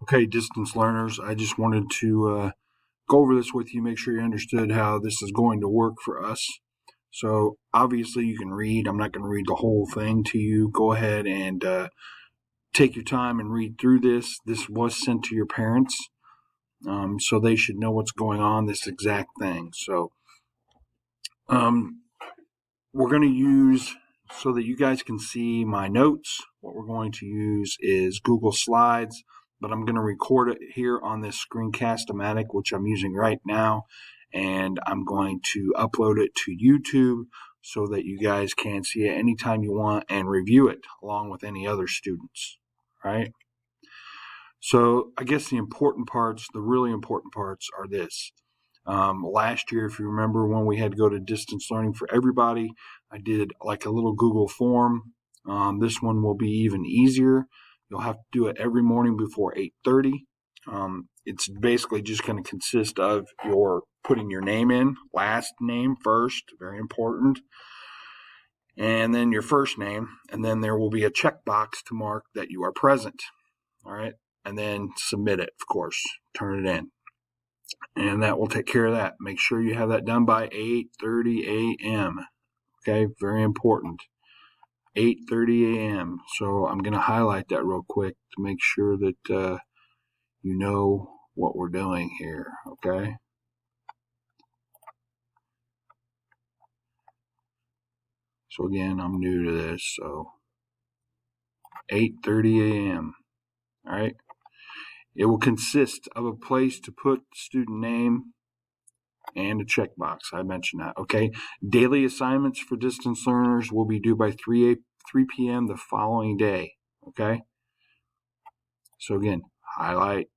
Okay, distance learners, I just wanted to go over this with you, make sure you understood how this is going to work for us. So, obviously, you can read. I'm not going to read the whole thing to you. Go ahead and take your time and read through this. This was sent to your parents, so they should know what's going on, this exact thing. So, um, we're going to use, so that you guys can see my notes, what we're going to use is Google Slides, but I'm going to record it here on this Screencast-O-Matic, which I'm using right now, and I'm going to upload it to YouTube so that you guys can see it anytime you want and review it along with any other students, right? So I guess the important parts, the really important parts are this. Last year, if you remember, when we had to go to distance learning for everybody, I did like a little Google form. This one will be even easier. You'll have to do it every morning before 8:30. It's basically just going to consist of your putting your name in, last name first, very important, and then your first name, and then there will be a checkbox to mark that you are present. All right, and then submit it, of course, turn it in. And that will take care of that. Make sure you have that done by 8:30 a.m. Okay, very important. 8:30 a.m. So I'm going to highlight that real quick to make sure that you know what we're doing here. Okay. So again, I'm new to this. So 8:30 a.m. All right. It will consist of a place to put student name and a checkbox. I mentioned that. Okay. Daily assignments for distance learners will be due by 3 p.m. the following day. Okay. So again, highlight,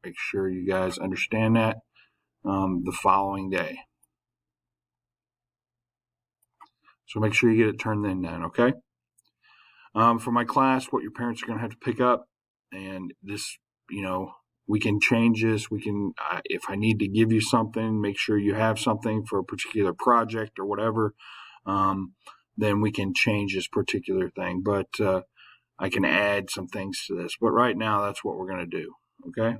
make sure you guys understand that, the following day. So make sure you get it turned in then, okay? For my class, what your parents are going to have to pick up, and this, we can change this. We can, if I need to give you something, make sure you have something for a particular project or whatever, then we can change this particular thing. But I can add some things to this. But right now, that's what we're going to do, okay?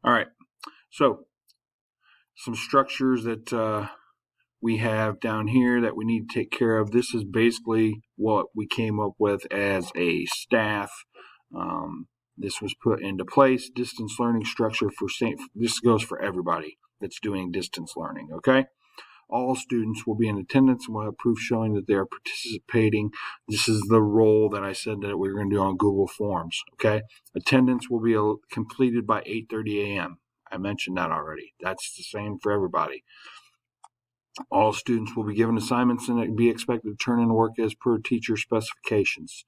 All right. So some structures that we have down here that we need to take care of. This is basically what we came up with as a staff. This was put into place. Distance learning structure for this goes for everybody that's doing distance learning. Okay. All students will be in attendance and will have proof showing that they are participating. This is the role that I said that we were going to do on Google Forms. Okay. Attendance will be completed by 8:30 a.m. I mentioned that already. That's the same for everybody. All students will be given assignments and be expected to turn in work as per teacher specifications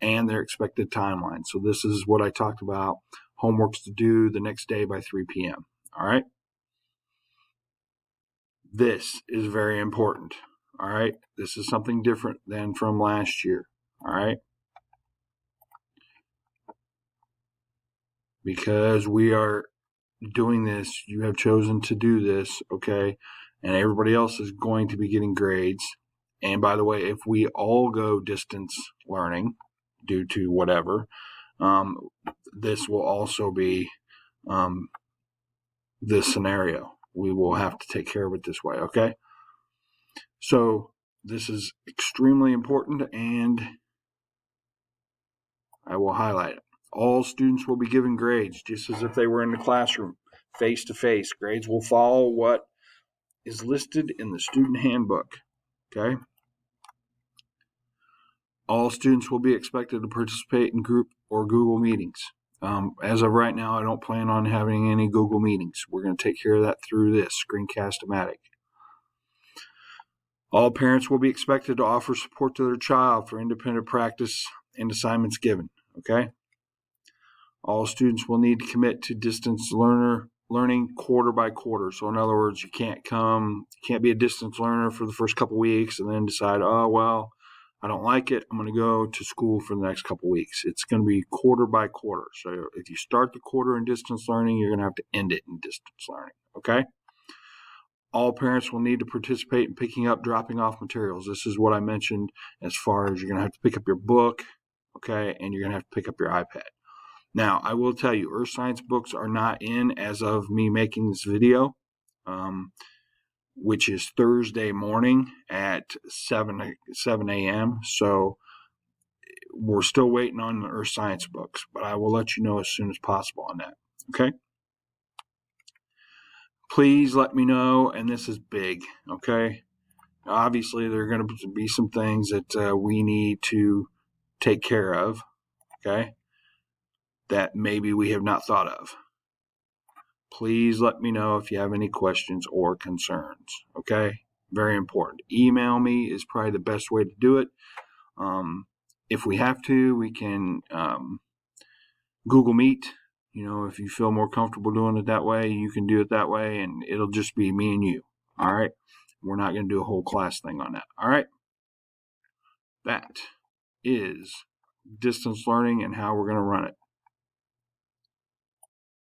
and their expected timeline. So this is what I talked about, homeworks to do the next day by 3 p.m. All right. This is very important. All right. This is something different than from last year. All right. Because we are doing this, you have chosen to do this. Okay. And everybody else is going to be getting grades. And by the way, if we all go distance learning due to whatever, this will also be the scenario. We will have to take care of it this way, okay? So this is extremely important, and I will highlight it. All students will be given grades just as if they were in the classroom, face to face. Grades will follow what is listed in the student handbook, okay? All students will be expected to participate in group or Google meetings. As of right now, I don't plan on having any Google meetings. We're going to take care of that through this Screencast-O-Matic. All parents will be expected to offer support to their child for independent practice and assignments given. Okay. All students will need to commit to distance learning quarter by quarter. So in other words, you can't be a distance learner for the first couple weeks and then decide, oh well, I don't like it. I'm going to go to school for the next couple weeks. It's going to be quarter by quarter. So if you start the quarter in distance learning, you're going to have to end it in distance learning. Okay? All parents will need to participate in picking up, dropping off materials. This is what I mentioned as far as you're going to have to pick up your book, okay, and you're going to have to pick up your iPad. Now, I will tell you, Earth Science books are not in as of me making this video, which is Thursday morning at 7 a.m. So we're still waiting on the Earth Science books, but I will let you know as soon as possible on that, okay? Please let me know, and this is big, okay? Obviously, there are going to be some things that we need to take care of, okay, that maybe we have not thought of. Please let me know if you have any questions or concerns, okay? Very important. Email me is probably the best way to do it. If we have to, we can Google Meet. You know, if you feel more comfortable doing it that way, you can do it that way, and it'll just be me and you, all right? We're not going to do a whole class thing on that, all right? That is distance learning and how we're going to run it.